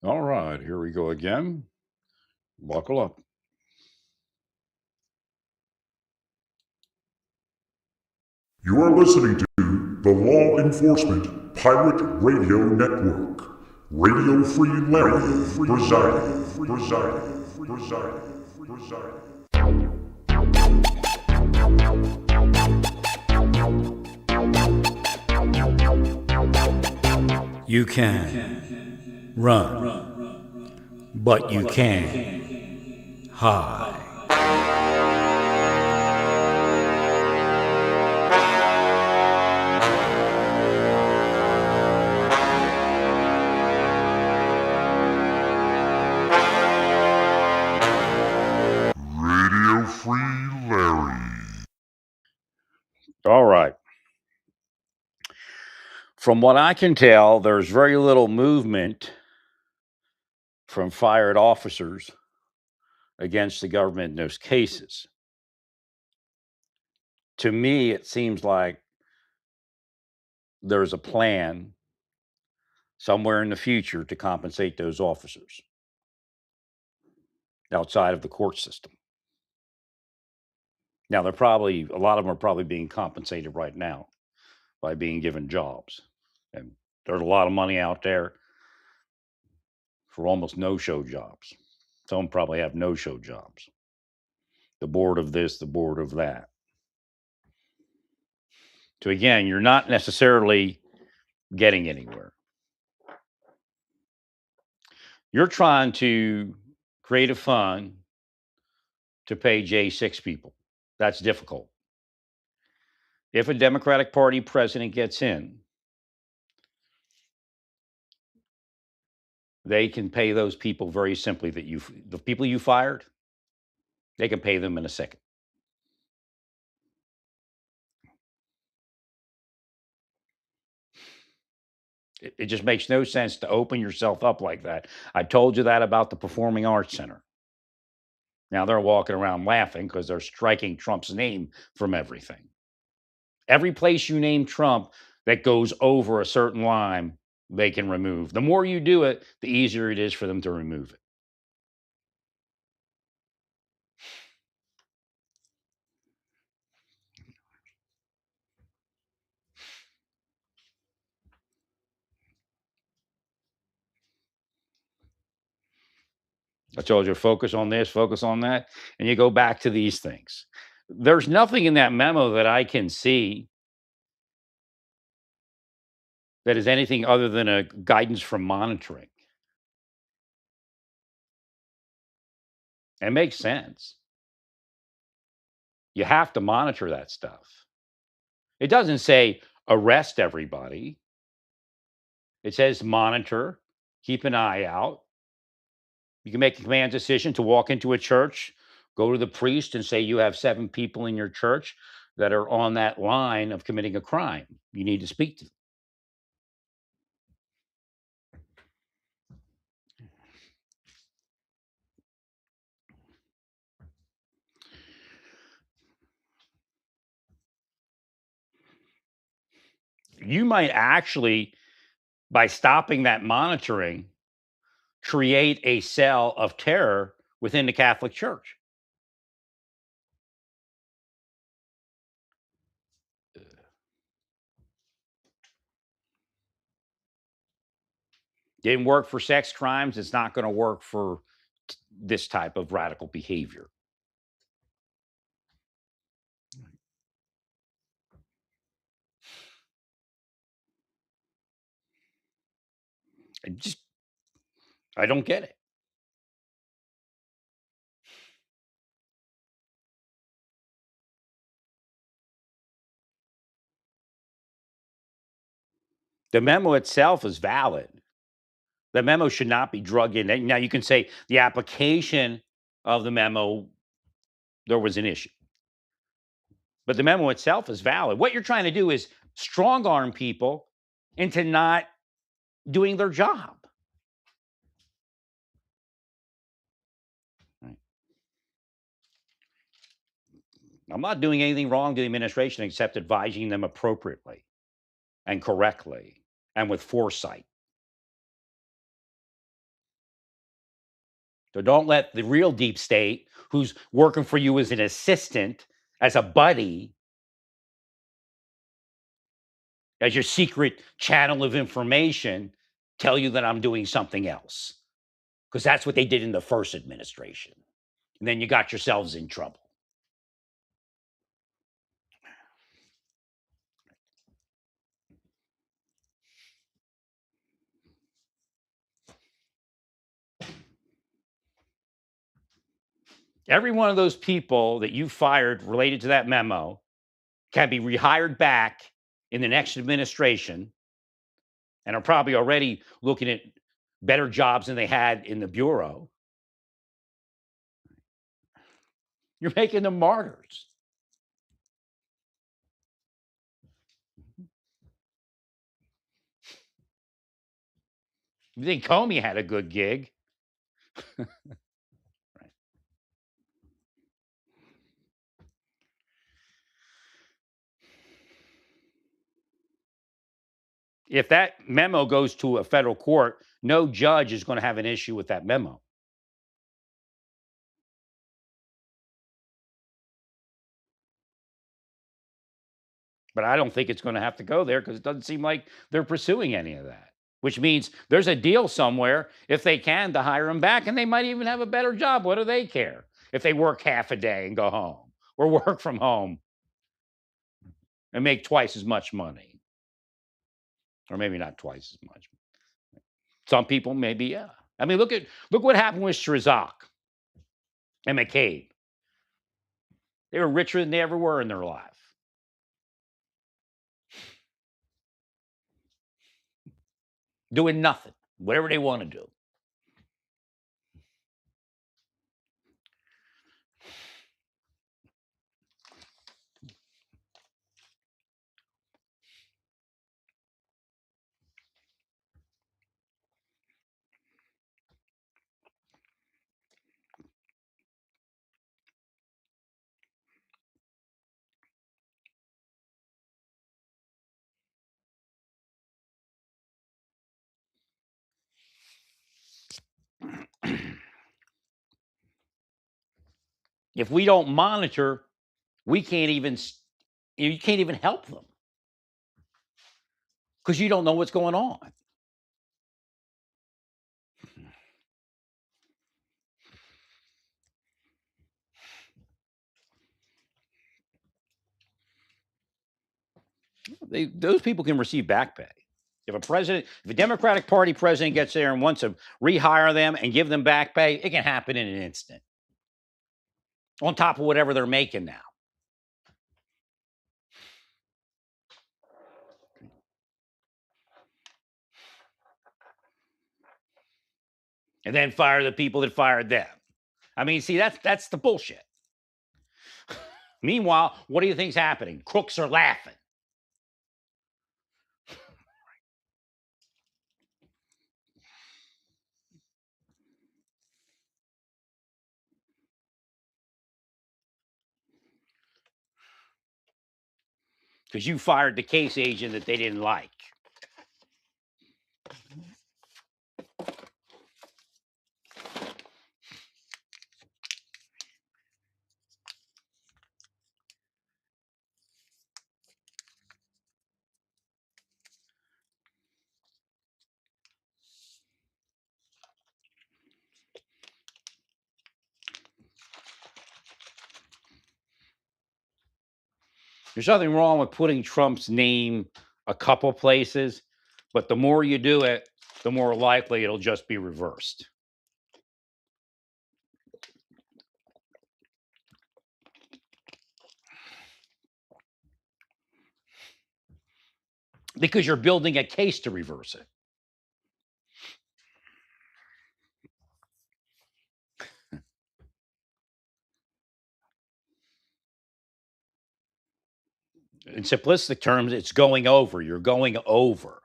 All right, here we go again. Buckle up. You are listening to the Law Enforcement Pirate Radio Network. Radio Free Larry presiding. You can run, but you can't hide. Radio Free Larry. All right. From what I can tell, there's very little movement from fired officers against the government in those cases. To me, it seems like there's a plan somewhere in the future to compensate those officers outside of the court system. Now, a lot of them are probably being compensated right now by being given jobs. And there's a lot of money out there for almost no-show jobs. Some of them probably have no-show jobs. The board of this, the board of that. So again, you're not necessarily getting anywhere. You're trying to create a fund to pay J6 people. That's difficult. If a Democratic Party president gets in, they can pay those people very simply the people you fired, they can pay them in a second. It just makes no sense to open yourself up like that. I told you that about the Performing Arts Center. Now they're walking around laughing because they're striking Trump's name from everything. Every place you name Trump that goes over a certain line, they can remove. The more you do it, the easier it is for them to remove it. I told you, focus on this, focus on that, and you go back to these things. There's nothing in that memo that I can see that is anything other than a guidance from monitoring. It makes sense. You have to monitor that stuff. It doesn't say arrest everybody. It says monitor, keep an eye out. You can make a command decision to walk into a church, go to the priest and say you have 7 people in your church that are on that line of committing a crime. You need to speak to them. You might actually, by stopping that monitoring, create a cell of terror within the Catholic Church. Didn't work for sex crimes. It's not going to work for this type of radical behavior. I don't get it. The memo itself is valid. The memo should not be drug in. Now you can say the application of the memo, there was an issue. But the memo itself is valid. What you're trying to do is strong arm people into not doing their job. Right. I'm not doing anything wrong to the administration except advising them appropriately and correctly and with foresight. So don't let the real deep state, who's working for you as an assistant, as a buddy, as your secret channel of information, tell you that I'm doing something else. Because that's what they did in the first administration. And then you got yourselves in trouble. Every one of those people that you fired related to that memo can be rehired back in the next administration and are probably already looking at better jobs than they had in the Bureau. You're making them martyrs. You think Comey had a good gig? If that memo goes to a federal court, no judge is going to have an issue with that memo. But I don't think it's going to have to go there because it doesn't seem like they're pursuing any of that, which means there's a deal somewhere, if they can, to hire them back, and they might even have a better job. What do they care if they work half a day and go home, or work from home and make twice as much money? Or maybe not twice as much. Some people maybe, yeah. I mean, look what happened with Strzok and McCabe. They were richer than they ever were in their life. Doing nothing, whatever they want to do. If we don't monitor, we can't even you can't even help them because you don't know what's going on. Those people can receive back pay. If a Democratic Party president gets there and wants to rehire them and give them back pay, it can happen in an instant. On top of whatever they're making now. And then fire the people that fired them. I mean, see, that's the bullshit. Meanwhile, what do you think's happening? Crooks are laughing. Because you fired the case agent that they didn't like. There's nothing wrong with putting Trump's name a couple places, but the more you do it, the more likely it'll just be reversed. Because you're building a case to reverse it. In simplistic terms, it's going over. You're going over.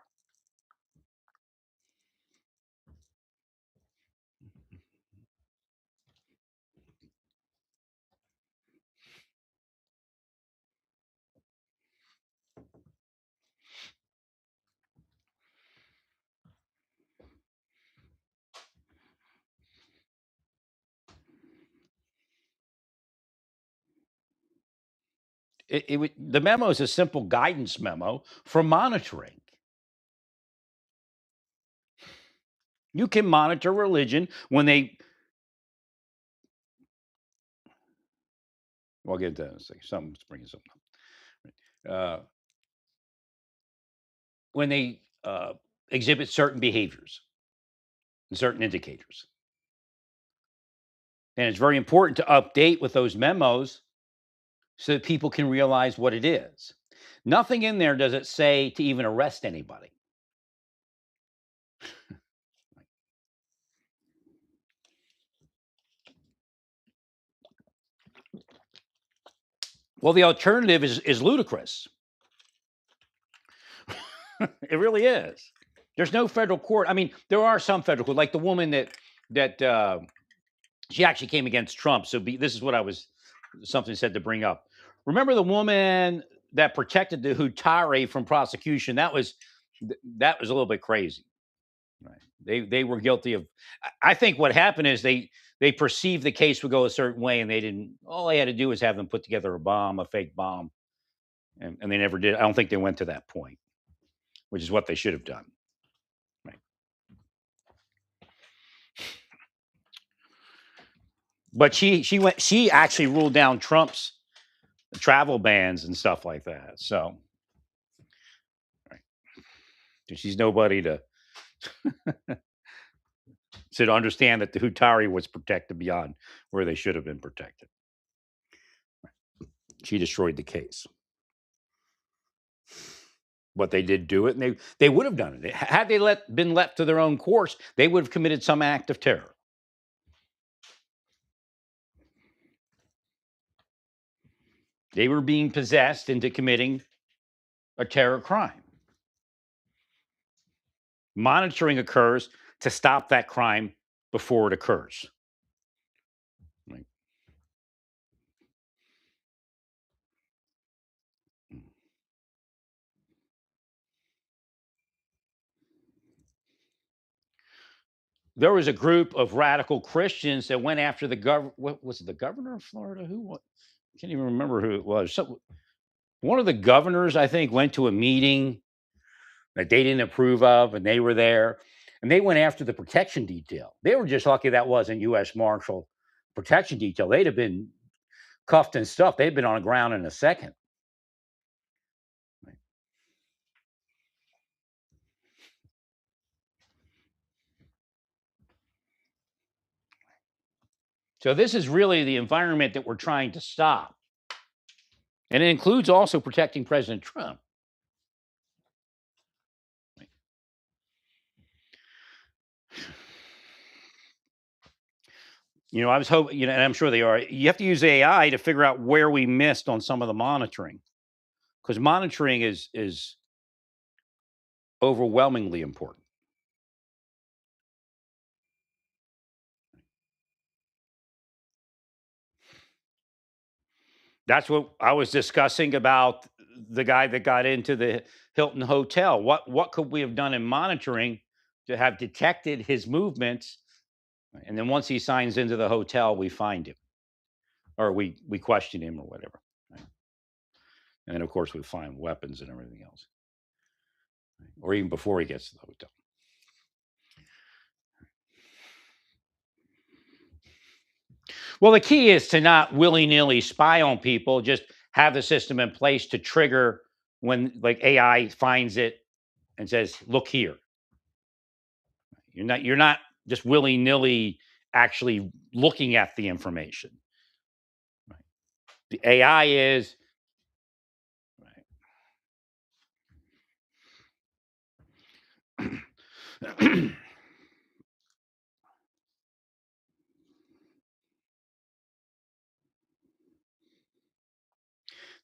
The memo is a simple guidance memo for monitoring. You can monitor religion when they. Well, I'll get into that in a second. Something's bringing something up. When they exhibit certain behaviors and certain indicators. And it's very important to update with those memos so that people can realize what it is. Nothing in there does it say to even arrest anybody. Well, the alternative is ludicrous. It really is. There's no federal court. I mean, there are some federal court, like the woman that she actually came against Trump. So this is what I was something said to bring up. Remember the woman that protected the Hutari from prosecution? That was a little bit crazy. Right? They were guilty of. I think what happened is they perceived the case would go a certain way, and they didn't. All they had to do was have them put together a fake bomb, and they never did. I don't think they went to that point, which is what they should have done. Right. But she actually ruled down Trump's travel bans and stuff like that. So, right. She's nobody to understand that the Hutari was protected beyond where they should have been protected. She destroyed the case. But they did do it, and they would have done it. Had they been left to their own course, they would have committed some act of terror. They were being possessed into committing a terror crime. Monitoring occurs to stop that crime before it occurs. Right. There was a group of radical Christians that went after what was it, the governor of Florida? I can't even remember who it was. One of the governors, I think, went to a meeting that they didn't approve of, and they were there, and they went after the protection detail. They were just lucky that wasn't U.S. Marshal protection detail. They'd have been cuffed and stuff. They'd been on the ground in a second. So this is really the environment that we're trying to stop. And it includes also protecting President Trump. I was hoping, and I'm sure they are. You have to use AI to figure out where we missed on some of the monitoring, because monitoring is overwhelmingly important. That's what I was discussing about the guy that got into the Hilton Hotel. What could we have done in monitoring to have detected his movements? And then once he signs into the hotel, we find him, or we question him or whatever. Right? And then, of course, we find weapons and everything else, or even before he gets to the hotel. Well, the key is to not willy-nilly spy on people. Just have the system in place to trigger when, like, AI finds it and says, "Look here." You're not just willy-nilly actually looking at the information. Right. The AI is right.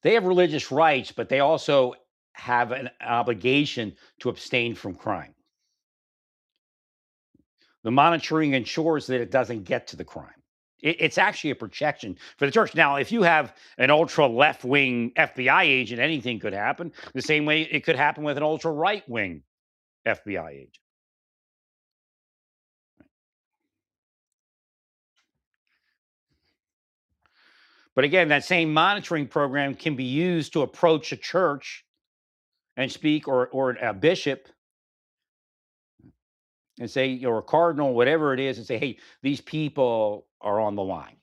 They have religious rights, but they also have an obligation to abstain from crime. The monitoring ensures that it doesn't get to the crime. It's actually a protection for the church. Now, if you have an ultra left wing FBI agent, anything could happen. The same way it could happen with an ultra right wing FBI agent. But again, that same monitoring program can be used to approach a church and speak, or a bishop, and say, or a cardinal, whatever it is, and say, hey, these people are on the line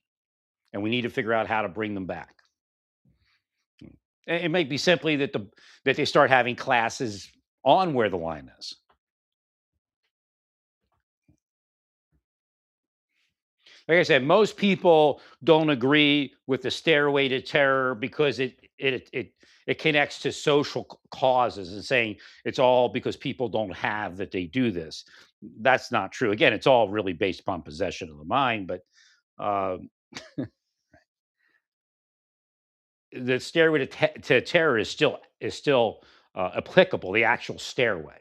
and we need to figure out how to bring them back. It might be simply that they start having classes on where the line is. Like I said, most people don't agree with the stairway to terror because it connects to social causes, and saying it's all because people don't have that they do this. That's not true. Again, it's all really based upon possession of the mind, but uh, the stairway to terror is still applicable. The actual stairway.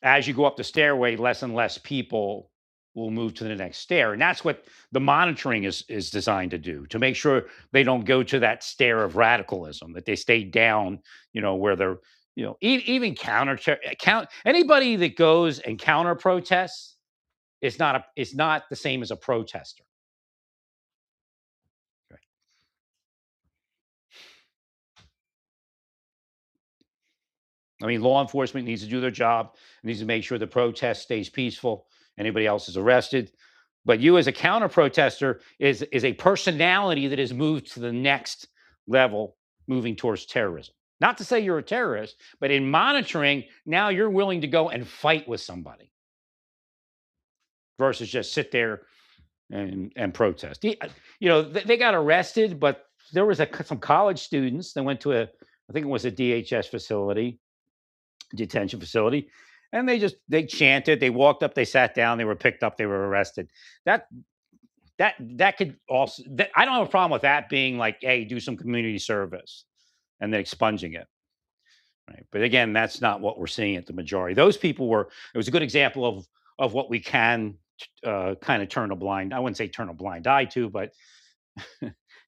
As you go up the stairway, less and less people will move to the next stair, and that's what the monitoring is designed to do, to make sure they don't go to that stair of radicalism, that they stay down, where they're, even count anybody that goes and counter protests is not the same as a protester. Right. I mean, law enforcement needs to do their job, needs to make sure the protest stays peaceful. Anybody else is arrested. But you, as a counter protester, is a personality that has moved to the next level, moving towards terrorism. Not to say you're a terrorist, but in monitoring, now you're willing to go and fight with somebody versus just sit there and protest. They got arrested, but there was some college students that went to I think it was a DHS facility, detention facility, and they chanted, they walked up, they sat down, they were picked up, they were arrested. That could also, I don't have a problem with that being like, hey, do some community service, and then expunging it. Right. But again, that's not what we're seeing at the majority. Those people it was a good example of what we can kind of I wouldn't say turn a blind eye to, but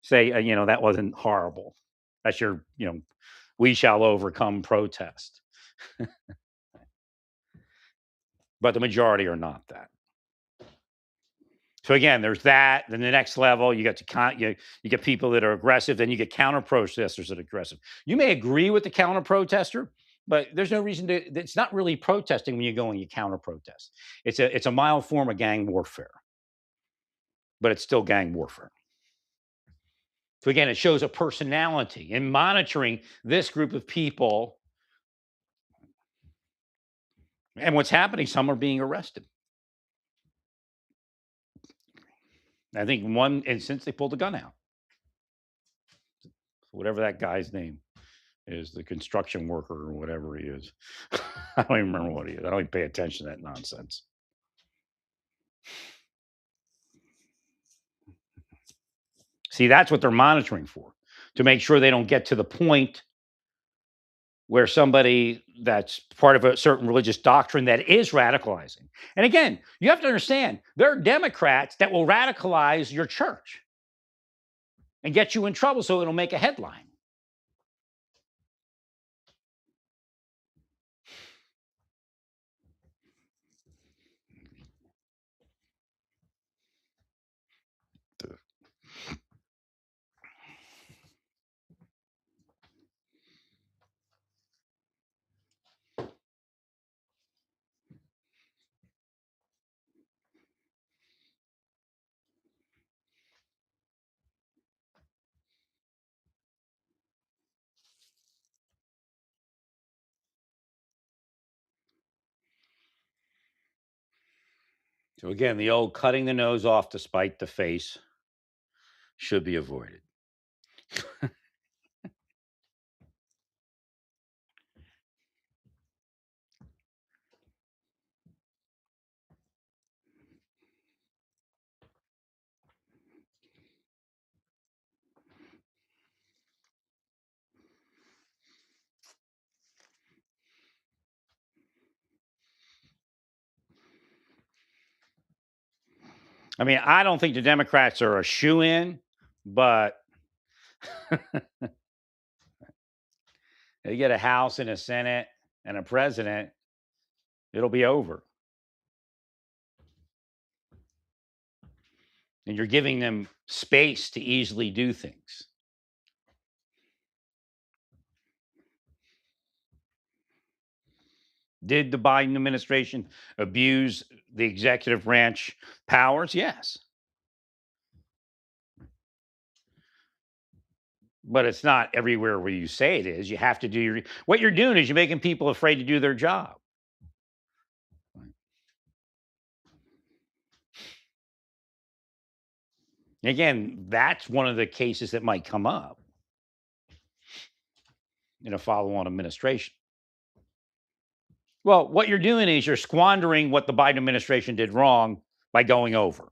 say, that wasn't horrible. That's your, we shall overcome protest. But the majority are not that. So again, there's that. Then the next level, you get you get people that are aggressive. Then you get counter protesters that are aggressive. You may agree with the counter protester, but there's no reason to. It's not really protesting when you go and you counter protest. It's a mild form of gang warfare, but it's still gang warfare. So again, it shows a personality. In monitoring this group of people, and what's happening, some are being arrested. I think in one instance they pulled a gun out. Whatever that guy's name is, the construction worker or whatever he is. I don't even remember what he is. I don't even pay attention to that nonsense. See, that's what they're monitoring for, to make sure they don't get to the point where somebody that's part of a certain religious doctrine that is radicalizing. And again, you have to understand, there are Democrats that will radicalize your church and get you in trouble so it'll make a headline. So again, the old cutting the nose off to spite the face should be avoided. I mean, I don't think the Democrats are a shoe-in, but they get a House and a Senate and a president, it'll be over. and you're giving them space to easily do things. Did the Biden administration abuse the executive branch powers? Yes. But it's not everywhere where you say it is. You have to do what you're doing is you're making people afraid to do their job. Again, that's one of the cases that might come up in a follow-on administration. Well, what you're doing is you're squandering what the Biden administration did wrong by going over.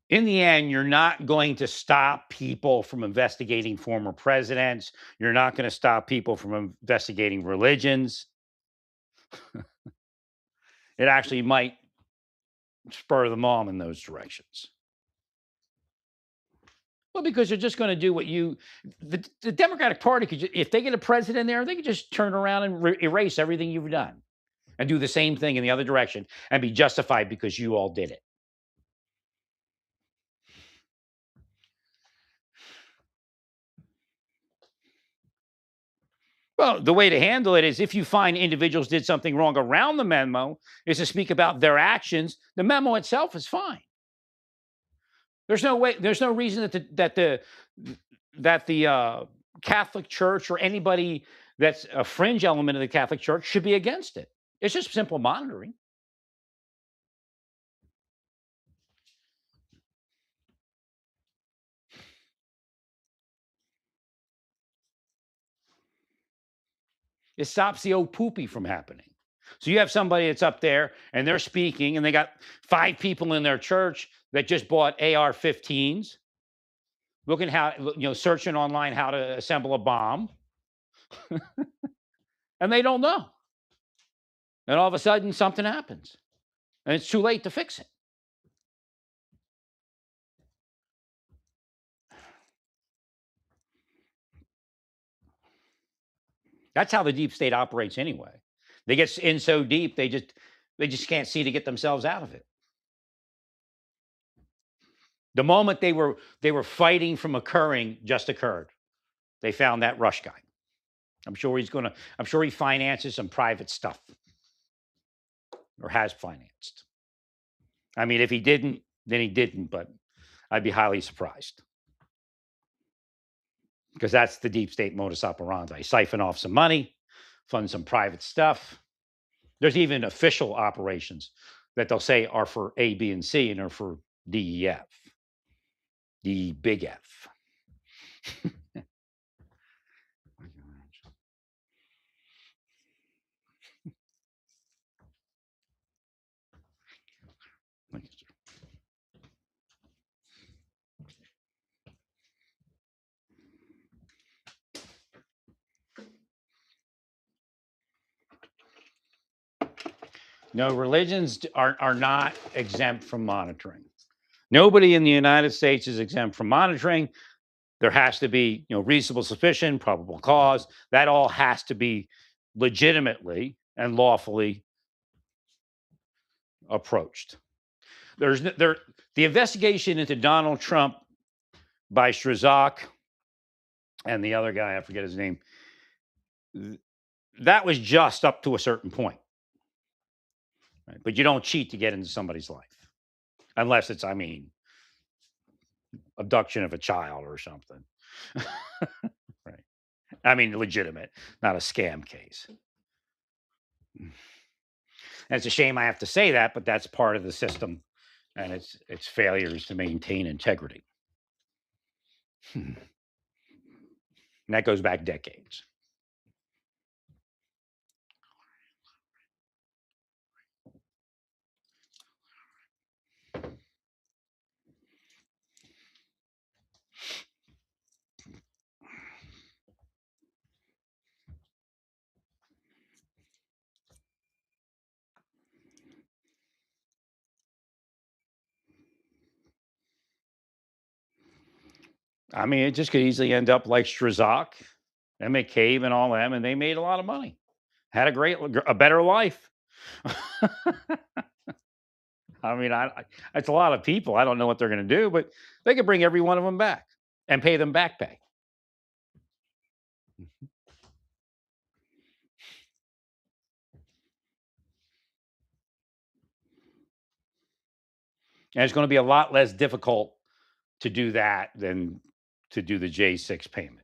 In the end, you're not going to stop people from investigating former presidents. You're not going to stop people from investigating religions. It actually might spur them on in those directions. Well, because you're just going to do what the Democratic Party could, if they get a president there, they could just turn around and erase everything you've done and do the same thing in the other direction and be justified because you all did it. Well, the way to handle it is if you find individuals did something wrong around the memo, is to speak about their actions. The memo itself is fine. There's no reason that the Catholic Church or anybody that's a fringe element of the Catholic Church should be against it. It's just simple monitoring. It stops the old poopy from happening. So you have somebody that's up there and they're speaking and they got 5 people in their church that just bought AR-15s, looking searching online how to assemble a bomb. And they don't know. And all of a sudden something happens and it's too late to fix it. That's how the deep state operates anyway. They get in so deep, they just can't see to get themselves out of it. The moment they were fighting from occurring just occurred. They found that Rush guy. I'm sure he finances some private stuff or has financed. I mean, if he didn't, then he didn't, but I'd be highly surprised. Because that's the deep state modus operandi. Siphon off some money, fund some private stuff. There's even official operations that they'll say are for A, B, and C and are for D, E, F. The big F. No, religions are not exempt from monitoring. Nobody in the United States is exempt from monitoring. There has to be, reasonable suspicion, probable cause. That all has to be legitimately and lawfully approached. The investigation into Donald Trump by Strzok and the other guy, I forget his name, that was just up to a certain point. Right? But you don't cheat to get into somebody's life. Unless it's, abduction of a child or something. Right. I mean, legitimate, not a scam case. And it's a shame I have to say that, but that's part of the system and its failures to maintain integrity. And that goes back decades. I mean, it just could easily end up like Strzok and McCabe and all them, and they made a lot of money, had a better life. I mean, it's a lot of people. I don't know what they're going to do, but they could bring every one of them back and pay them back pay. And it's going to be a lot less difficult to do that than to do the J6 payment.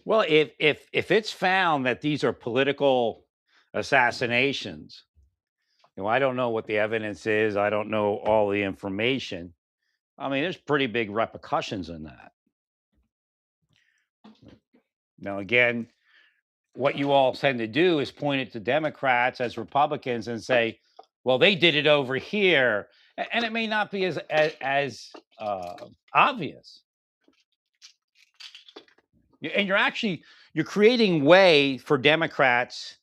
Well, if it's found that these are political assassinations, I don't know what the evidence is. I don't know all the information. I mean, there's pretty big repercussions in that. Now, again, what you all tend to do is point it to Democrats as Republicans and say, "Well, they did it over here," and it may not be as obvious. And you're creating way for Democrats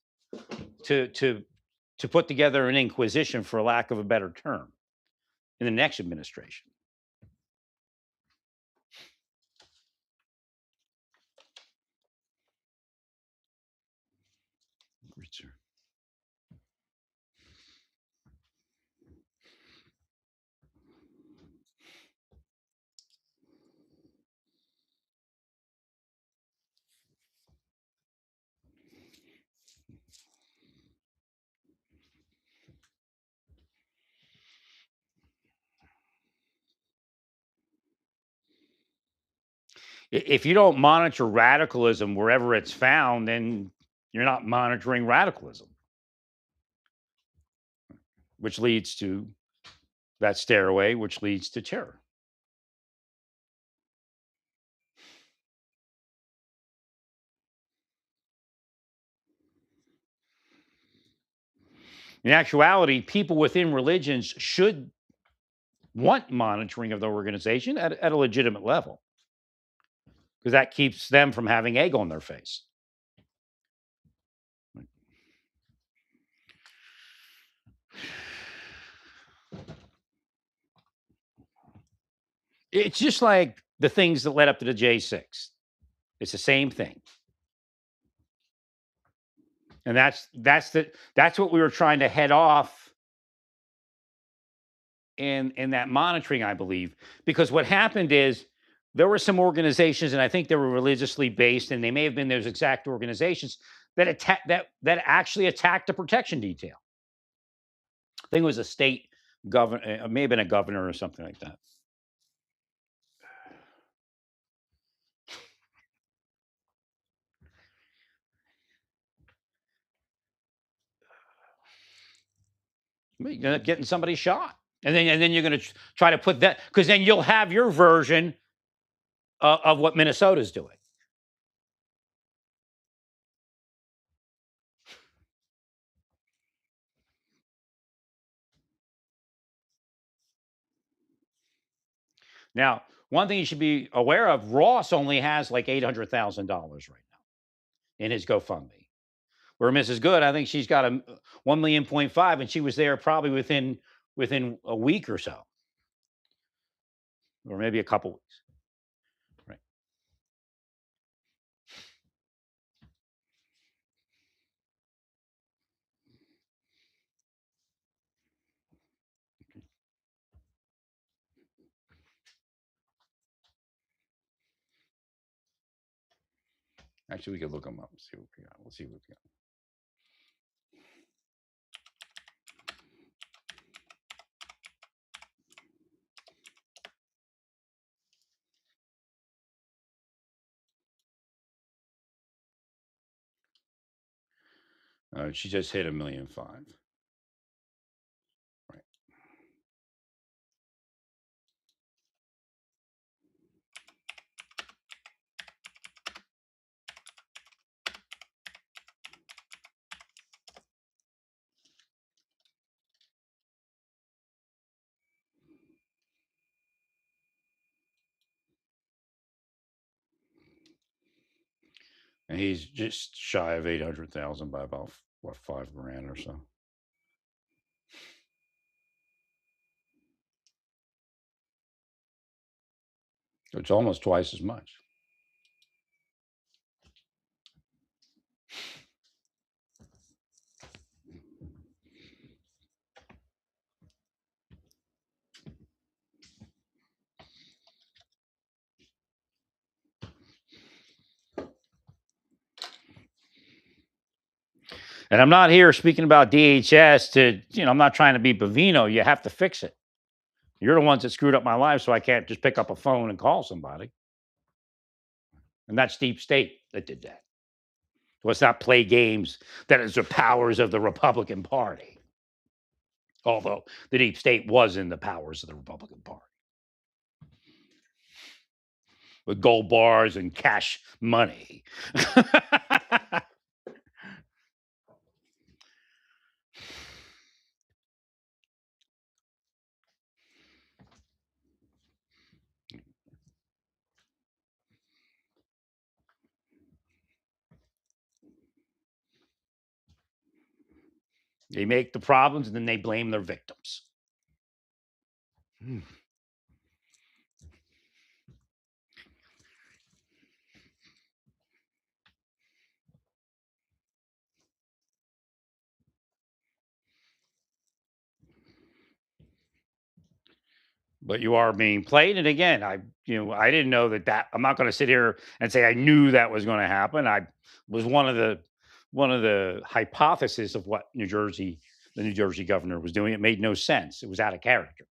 to put together an inquisition, for lack of a better term, in the next administration. Great, sir. If you don't monitor radicalism wherever it's found, then you're not monitoring radicalism, which leads to that stairway, which leads to terror. In actuality, people within religions should want monitoring of the organization at a legitimate level, because that keeps them from having egg on their face. It's just like the things that led up to the J6. It's the same thing. And that's what we were trying to head off in that monitoring, I believe. Because what happened is there were some organizations, and I think they were religiously based, and they may have been those exact organizations that actually attacked the protection detail. I think it was a state governor, it may have been a governor or something like that. You're gonna end up getting somebody shot, and then you're going to try to put that, because then you'll have your version of what Minnesota's doing. Now, one thing you should be aware of: Ross only has like $800,000 right now in his GoFundMe. Where Mrs. Good, I think she's got a 1.5 million, and she was there probably within a week or so, or maybe a couple weeks. Right. Actually, we could look them up and see what we got. Let's see what we got. She just hit 1.5 million. Right. And he's just shy of 800,000 by about, what, 5 grand or so. So it's almost twice as much. And I'm not here speaking about DHS to, I'm not trying to be Bavino. You have to fix it. You're the ones that screwed up my life, so I can't just pick up a phone and call somebody. And that's deep state that did that. Let's not play games that is the powers of the Republican Party. Although the deep state was in the powers of the Republican Party. With gold bars and cash money. They make the problems and then they blame their victims. But you are being played. And again, I didn't know that I'm not going to sit here and say I knew that was going to happen. I was one of the hypotheses of what the New Jersey governor was doing. It made no sense. It was out of character.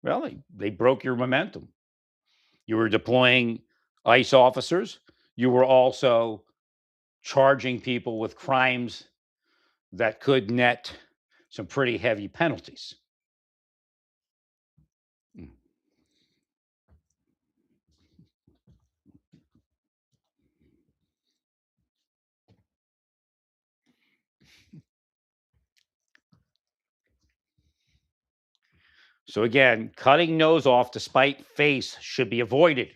Well, they broke your momentum. You were deploying ICE officers. You were also charging people with crimes that could net some pretty heavy penalties. So again, cutting nose off to spite face should be avoided.